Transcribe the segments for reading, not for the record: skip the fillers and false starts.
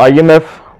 IMF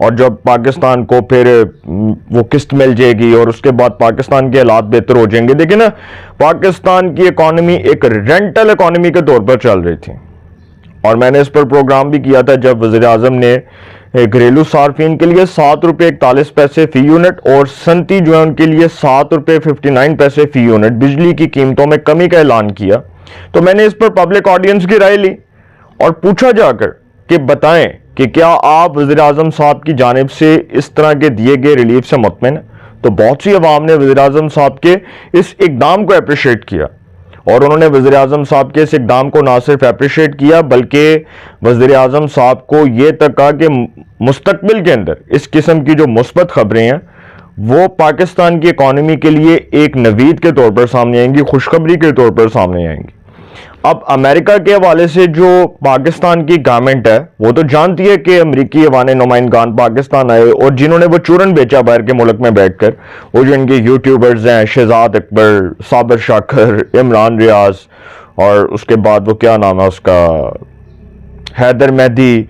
اور جب پاکستان کو پھر وہ قسط مل جائے گی اور اس کے بعد پاکستان کے حالات بہتر ہو جائیں گے. دیکھیں نا, پاکستان کی اکانومی ایک رینٹل اکانومی کے طور پر چل رہی تھی, اور میں نے اس پر پروگرام بھی کیا تھا جب وزیر اعظم نے گھریلو صارفین کے لیے 7 روپے 41 پیسے فی یونٹ اور صنعتی جو ہے ان کے لیے 7 روپے 59 پیسے فی یونٹ بجلی کی قیمتوں میں کمی کا اعلان کیا. تو میں نے اس پر پبلک آڈینس کی رائے لی اور پوچھا جا کر کہ بتائیں کہ کیا آپ وزیر اعظم صاحب کی جانب سے اس طرح کے دیے گئے ریلیف سے مطمئن ہیں؟ تو بہت سی عوام نے وزیر اعظم صاحب کے اس اقدام کو اپریشیٹ کیا, اور انہوں نے وزیر اعظم صاحب کے اس اقدام کو نہ صرف اپریشیٹ کیا بلکہ وزیر اعظم صاحب کو یہ تک کہا کہ مستقبل کے اندر اس قسم کی جو مثبت خبریں ہیں وہ پاکستان کی اکانومی کے لیے ایک نوید کے طور پر سامنے آئیں گی, خوشخبری کے طور پر سامنے آئیں گی. اب امریکہ کے حوالے سے جو پاکستان کی گورنمنٹ ہے وہ تو جانتی ہے کہ امریکی ایوان نمائندگان پاکستان آئے, اور جنہوں نے وہ چورن بیچا باہر کے ملک میں بیٹھ کر, وہ جو ان کے یوٹیوبرز ہیں شہزاد اکبر, صابر شاکر, عمران ریاض, اور اس کے بعد وہ کیا نام ہے اس کا, حیدر مہدی,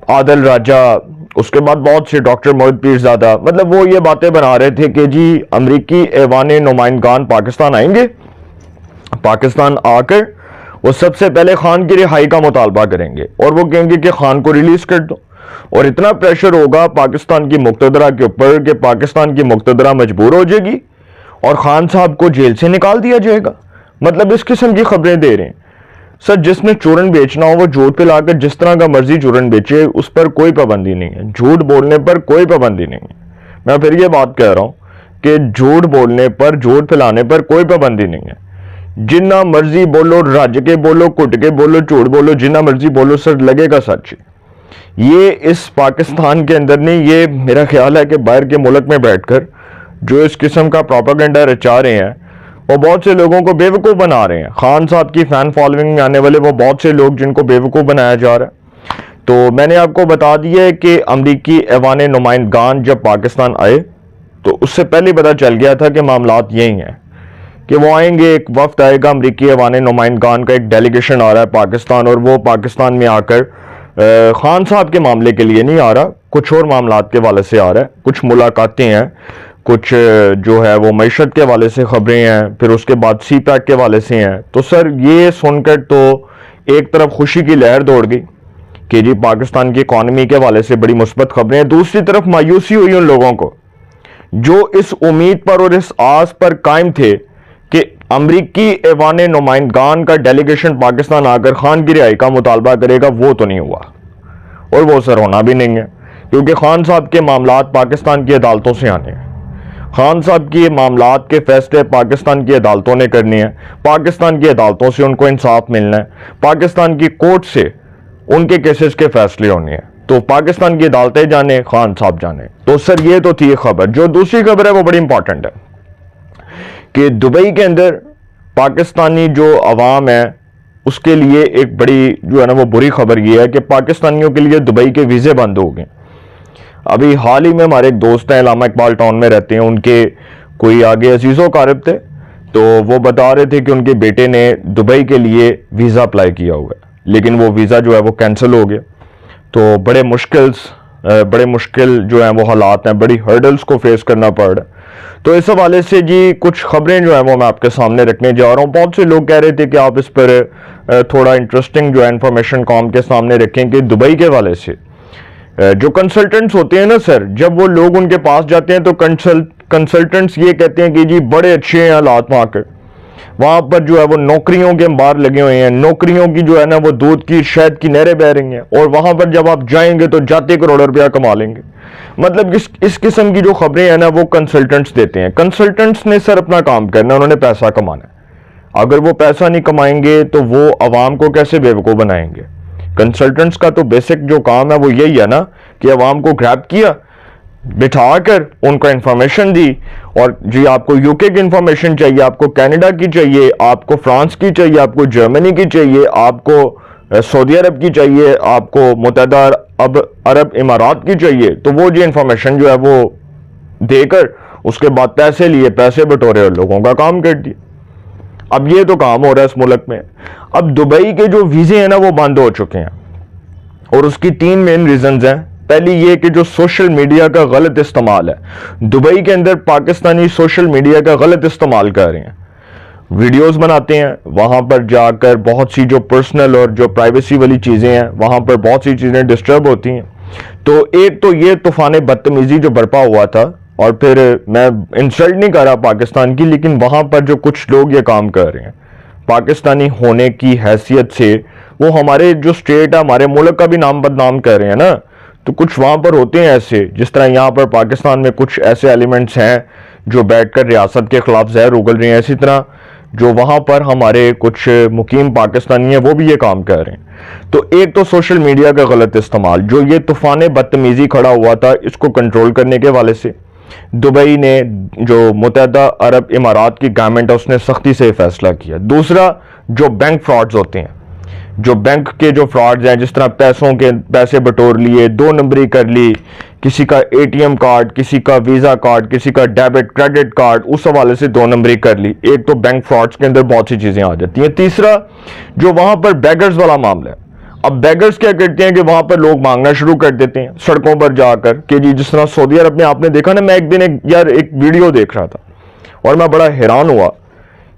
عادل راجہ, اس کے بعد بہت سے ڈاکٹر محمد پیرزادہ, مطلب وہ یہ باتیں بنا رہے تھے کہ جی امریکی ایوان نمائندگان پاکستان آئیں گے, پاکستان آ کر وہ سب سے پہلے خان کی رہائی کا مطالبہ کریں گے اور وہ کہیں گے کہ خان کو ریلیز کر دو, اور اتنا پریشر ہوگا پاکستان کی مقتدرہ کے اوپر کہ پاکستان کی مقتدرہ مجبور ہو جائے گی اور خان صاحب کو جیل سے نکال دیا جائے گا. مطلب اس قسم کی خبریں دے رہے ہیں. سر, جس نے چورن بیچنا ہو وہ جھوٹ پہ لا کر جس طرح کا مرضی چورن بیچے, اس پر کوئی پابندی نہیں ہے, جھوٹ بولنے پر کوئی پابندی نہیں ہے. میں پھر یہ بات کہہ رہا ہوں کہ جھوٹ بولنے پر, جھوٹ پھیلانے پر کوئی پابندی نہیں ہے. جنہ مرضی بولو, رج کے بولو, کٹ کے بولو, جھوٹ بولو, جنہ مرضی بولو, سر لگے گا سچ. یہ اس پاکستان کے اندر نہیں, یہ میرا خیال ہے کہ باہر کے ملک میں بیٹھ کر جو اس قسم کا پروپیگنڈا رچا رہے ہیں وہ بہت سے لوگوں کو بیوقوف بنا رہے ہیں. خان صاحب کی فین فالوئنگ میں آنے والے وہ بہت سے لوگ جن کو بیوقوف بنایا جا رہا ہے. تو میں نے آپ کو بتا دیا ہے کہ امریکی ایوان نمائندگان جب پاکستان آئے تو اس سے پہلے پتہ چل گیا تھا کہ معاملات یہی ہیں کہ وہ آئیں گے, ایک وفد آئے گا امریکی ایوان نمائندگان کا, ایک ڈیلیگیشن آ رہا ہے پاکستان, اور وہ پاکستان میں آ کر خان صاحب کے معاملے کے لیے نہیں آ رہا, کچھ اور معاملات کے حوالے سے آ رہا ہے. کچھ ملاقاتیں ہیں, کچھ جو ہے وہ معیشت کے حوالے سے خبریں ہیں, پھر اس کے بعد سی پیک کے حوالے سے ہیں. تو سر یہ سن کر تو ایک طرف خوشی کی لہر دوڑ گئی کہ جی پاکستان کی اکانومی کے حوالے سے بڑی مثبت خبریں ہیں. دوسری طرف مایوسی ہوئی ان لوگوں کو جو اس امید پر اور اس آس پر قائم تھے کہ امریکی ایوان نمائندگان کا ڈیلیگیشن پاکستان آ کر خان کی رہائی کا مطالبہ کرے گا. وہ تو نہیں ہوا, اور وہ سر ہونا بھی نہیں ہے, کیونکہ خان صاحب کے معاملات پاکستان کی عدالتوں سے آنے ہیں. خان صاحب کی معاملات کے فیصلے پاکستان کی عدالتوں نے کرنے ہیں, پاکستان کی عدالتوں سے ان کو انصاف ملنا ہے, پاکستان کی کورٹ سے ان کے کیسز کے فیصلے ہونے ہیں. تو پاکستان کی عدالتیں جانے, خان صاحب جانے. تو سر یہ تو تھی خبر. جو دوسری خبر ہے وہ بڑی امپورٹنٹ ہے کہ دبئی کے اندر پاکستانی جو عوام ہے اس کے لیے ایک بڑی جو ہے نا وہ بری خبر یہ ہے کہ پاکستانیوں کے لیے دبئی کے ویزے بند ہو گئے. ابھی حال ہی میں ہمارے ایک دوست ہیں علامہ اقبال ٹاؤن میں رہتے ہیں, ان کے کوئی آگے عزیز و قارب تھے, تو وہ بتا رہے تھے کہ ان کے بیٹے نے دبئی کے لیے ویزا اپلائی کیا ہوا ہے, لیکن وہ ویزا جو ہے وہ کینسل ہو گیا. تو بڑے مشکل جو ہیں وہ حالات ہیں, بڑی ہرڈلز کو فیس کرنا پڑ رہا ہے. تو اس حوالے سے جی کچھ خبریں جو ہیں وہ میں آپ کے سامنے رکھنے جا رہا ہوں. بہت سے لوگ کہہ رہے تھے کہ آپ اس پر تھوڑا انٹرسٹنگ جو ہے انفارمیشن قوم کے سامنے رکھیں کہ دبئی کے حوالے سے جو کنسلٹنٹس ہوتے ہیں نا سر, جب وہ لوگ ان کے پاس جاتے ہیں تو کنسلٹنٹس یہ کہتے ہیں کہ جی بڑے اچھے ہیں حالات وہاں کے, وہاں پر جو ہے وہ نوکریوں کے انبار لگے ہوئے ہیں, نوکریوں کی جو ہے نا وہ دودھ کی شہد کی نہریں بہ رہی ہیں, اور وہاں پر جب آپ جائیں گے تو جاتے کروڑ روپیہ کما لیں گے. مطلب اس قسم کی جو خبریں ہیں نا وہ کنسلٹنٹس دیتے ہیں. کنسلٹنٹس نے سر اپنا کام کرنا ہے, انہوں نے پیسہ کمانا ہے. اگر وہ پیسہ نہیں کمائیں گے تو وہ عوام کو کیسے بیوقوف بنائیں گے؟ کنسلٹنٹس کا تو بیسک جو کام ہے وہ یہی ہے نا کہ عوام کو گریب کیا, بٹھا کر ان کو انفارمیشن دی, اور جی آپ کو یو کے کی انفارمیشن چاہیے, آپ کو کینیڈا کی چاہیے, آپ کو فرانس کی چاہیے, آپ کو جرمنی کی چاہیے, آپ کو سعودی عرب کی چاہیے, آپ کو متحدہ عرب امارات کی چاہیے, تو وہ جی انفارمیشن جو ہے وہ دے کر اس کے بعد پیسے لیے, پیسے بٹورے اور لوگوں کا کام کر دیا. اب یہ تو کام ہو رہا ہے اس ملک میں. اب دبئی کے جو ویزے ہیں نا وہ بند ہو چکے ہیں, اور اس کی 3 مین ریزنز ہیں. پہلی یہ کہ جو سوشل میڈیا کا غلط استعمال ہے، دبئی کے اندر پاکستانی سوشل میڈیا کا غلط استعمال کر رہے ہیں، ویڈیوز بناتے ہیں، وہاں پر جا کر بہت سی جو پرسنل اور جو پرائیویسی والی چیزیں ہیں وہاں پر بہت سی چیزیں ڈسٹرب ہوتی ہیں۔ تو ایک تو یہ طوفان بدتمیزی جو برپا ہوا تھا، اور پھر میں انسلٹ نہیں کر رہا پاکستان کی، لیکن وہاں پر جو کچھ لوگ یہ کام کر رہے ہیں پاکستانی ہونے کی حیثیت سے، وہ ہمارے جو اسٹیٹ ہے، ہمارے ملک کا بھی نام بدنام کر رہے ہیں نا۔ تو کچھ وہاں پر ہوتے ہیں ایسے، جس طرح یہاں پر پاکستان میں کچھ ایسے ایلیمنٹس ہیں جو بیٹھ کر ریاست کے خلاف زہر اگل رہے ہیں، اسی طرح جو وہاں پر ہمارے کچھ مقیم پاکستانی ہیں وہ بھی یہ کام کر رہے ہیں۔ تو ایک تو سوشل میڈیا کا غلط استعمال، جو یہ طوفان بدتمیزی کھڑا ہوا تھا، اس کو کنٹرول کرنے کے حوالے سے دبئی نے، جو متحدہ عرب امارات کی گورنمنٹ ہے، اس نے سختی سے فیصلہ کیا۔ دوسرا، جو بینک فراڈز ہوتے ہیں، جو بینک کے جو فراڈز ہیں، جس طرح پیسے بٹور لیے، 2 نمبری کر لی، کسی کا اے ٹی ایم کارڈ، کسی کا ویزا کارڈ، کسی کا ڈیبٹ کریڈٹ کارڈ، اس حوالے سے 2 نمبری کر لی۔ ایک تو بینک فراڈز کے اندر بہت سی چیزیں آ جاتی ہیں۔ تیسرا، جو وہاں پر بیگرز والا معاملہ ہے، اب بیگرز کیا کرتے ہیں کہ وہاں پر لوگ مانگنا شروع کر دیتے ہیں سڑکوں پر جا کر، کہ جی جس طرح سعودی عرب میں آپ نے دیکھا نا، میں ایک دن ایک ویڈیو دیکھ رہا تھا اور میں بڑا حیران ہوا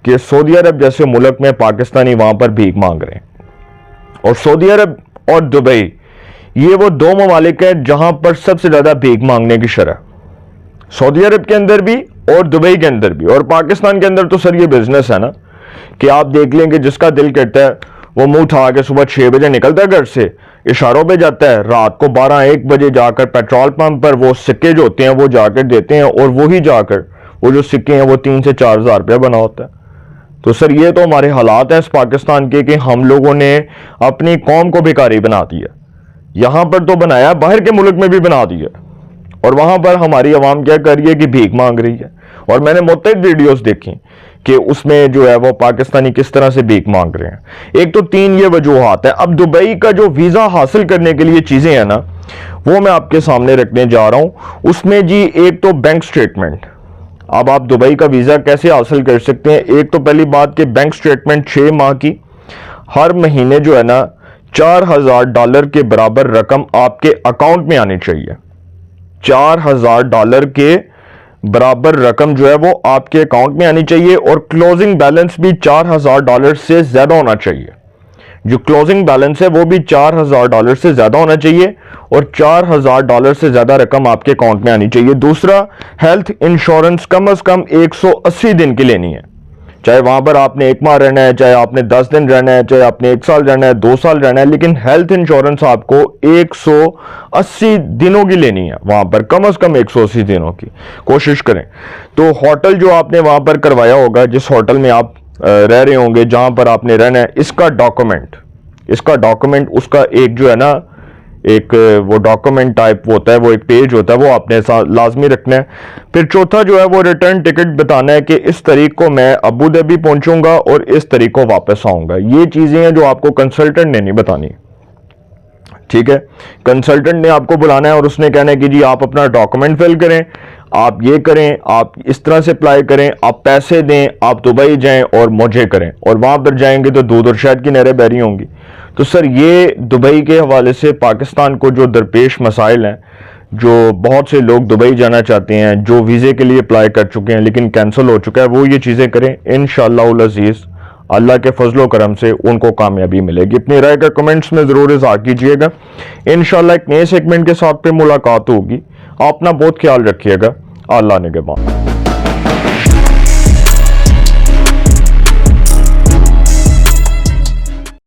کہ سعودی عرب جیسے ملک میں پاکستانی وہاں پر بھیک مانگ رہے ہیں، اور سعودی عرب اور دبئی یہ وہ 2 ممالک ہیں جہاں پر سب سے زیادہ بھیک مانگنے کی شرح، سعودی عرب کے اندر بھی اور دبئی کے اندر بھی۔ اور پاکستان کے اندر تو سر یہ بزنس ہے نا کہ آپ دیکھ لیں کہ جس کا دل کرتا ہے وہ منہ اٹھا کے صبح 6 بجے نکلتا ہے گھر سے، اشاروں پہ جاتا ہے، رات کو 12-1 بجے جا کر پیٹرول پمپ پر وہ سکے جو ہوتے ہیں وہ جا کر دیتے ہیں، اور وہی جا کر وہ جو سکے ہیں وہ 3 سے 4 ہزار روپیہ بنا ہوتا ہے۔ تو سر یہ تو ہمارے حالات ہیں اس پاکستان کے، کہ ہم لوگوں نے اپنی قوم کو بھکاری بنا دیا، یہاں پر تو بنایا، باہر کے ملک میں بھی بنا دیا، اور وہاں پر ہماری عوام کیا کر رہی ہے کہ بھیک مانگ رہی ہے۔ اور میں نے متعدد ویڈیوز دیکھی کہ اس میں جو ہے وہ پاکستانی کس طرح سے بھیک مانگ رہے ہیں۔ ایک تو 3 یہ وجوہات ہیں۔ اب دبئی کا جو ویزا حاصل کرنے کے لیے چیزیں ہیں نا، وہ میں آپ کے سامنے رکھنے جا رہا ہوں۔ اس میں جی ایک تو بینک سٹیٹمنٹ، اب آپ دبئی کا ویزا کیسے حاصل کر سکتے ہیں؟ ایک تو پہلی بات کہ بینک سٹیٹمنٹ 6 ماہ کی، ہر مہینے جو ہے نا $4000 کے برابر رقم آپ کے اکاؤنٹ میں آنی چاہیے۔ $4000 کے برابر رقم جو ہے وہ آپ کے اکاؤنٹ میں آنی چاہیے، اور کلوزنگ بیلنس بھی $4000 سے زیادہ ہونا چاہیے۔ جو کلوزنگ بیلنس ہے وہ بھی $4000 سے زیادہ ہونا چاہیے، اور $4000 سے زیادہ رقم آپ کے اکاؤنٹ میں آنی چاہیے۔ دوسرا، ہیلتھ انشورنس کم از کم 180 دن کی لینی ہے، چاہے وہاں پر آپ نے 1 ماہ رہنا ہے، چاہے آپ نے 10 دن رہنا ہے، چاہے آپ نے 1 سال رہنا ہے، 2 سال رہنا ہے، لیکن ہیلتھ انشورنس آپ کو 180 دنوں کی لینی ہے، وہاں پر کم از کم 180 دنوں کی کوشش کریں۔ تو ہوٹل جو آپ نے وہاں پر کروایا ہوگا، جس ہوٹل میں آپ رہ رہے ہوں گے، جہاں پر آپ نے رہنا ہے، اس کا ڈاکومنٹ، اس کا ایک جو ہے نا، ایک وہ ڈاکومنٹ ٹائپ ہوتا ہے، وہ ایک پیج ہوتا ہے، وہ آپ نے لازمی رکھنا ہے۔ پھر چوتھا جو ہے وہ ریٹرن ٹکٹ بتانا ہے کہ اس تاریخ کو میں ابو دھابی پہنچوں گا اور اس تاریخ کو واپس آؤں گا۔ یہ چیزیں ہیں جو آپ کو کنسلٹنٹ نے نہیں بتانی، ٹھیک ہے؟ کنسلٹنٹ نے آپ کو بلانا ہے اور اس نے کہنا ہے کہ جی آپ اپنا ڈاکومنٹ فل کریں، آپ یہ کریں، آپ اس طرح سے اپلائی کریں، آپ پیسے دیں، آپ دبئی جائیں اور مجھے کریں، اور وہاں پر جائیں گے تو دودھ اور شہد کی نہریں بہہ رہی ہوں گی۔ تو سر یہ دبئی کے حوالے سے پاکستان کو جو درپیش مسائل ہیں، جو بہت سے لوگ دبئی جانا چاہتے ہیں، جو ویزے کے لیے اپلائی کر چکے ہیں لیکن کینسل ہو چکا ہے، وہ یہ چیزیں کریں، انشاءاللہ العزیز اللہ کے فضل و کرم سے ان کو کامیابی ملے گی۔ اپنی رائے کا کمنٹس میں ضرور اظہار کیجئے گا۔ انشاءاللہ ایک نئے سیگمنٹ کے ساتھ پہ ملاقات ہوگی۔ اپنا بہت خیال رکھیے گا۔ اللہ نگہبان۔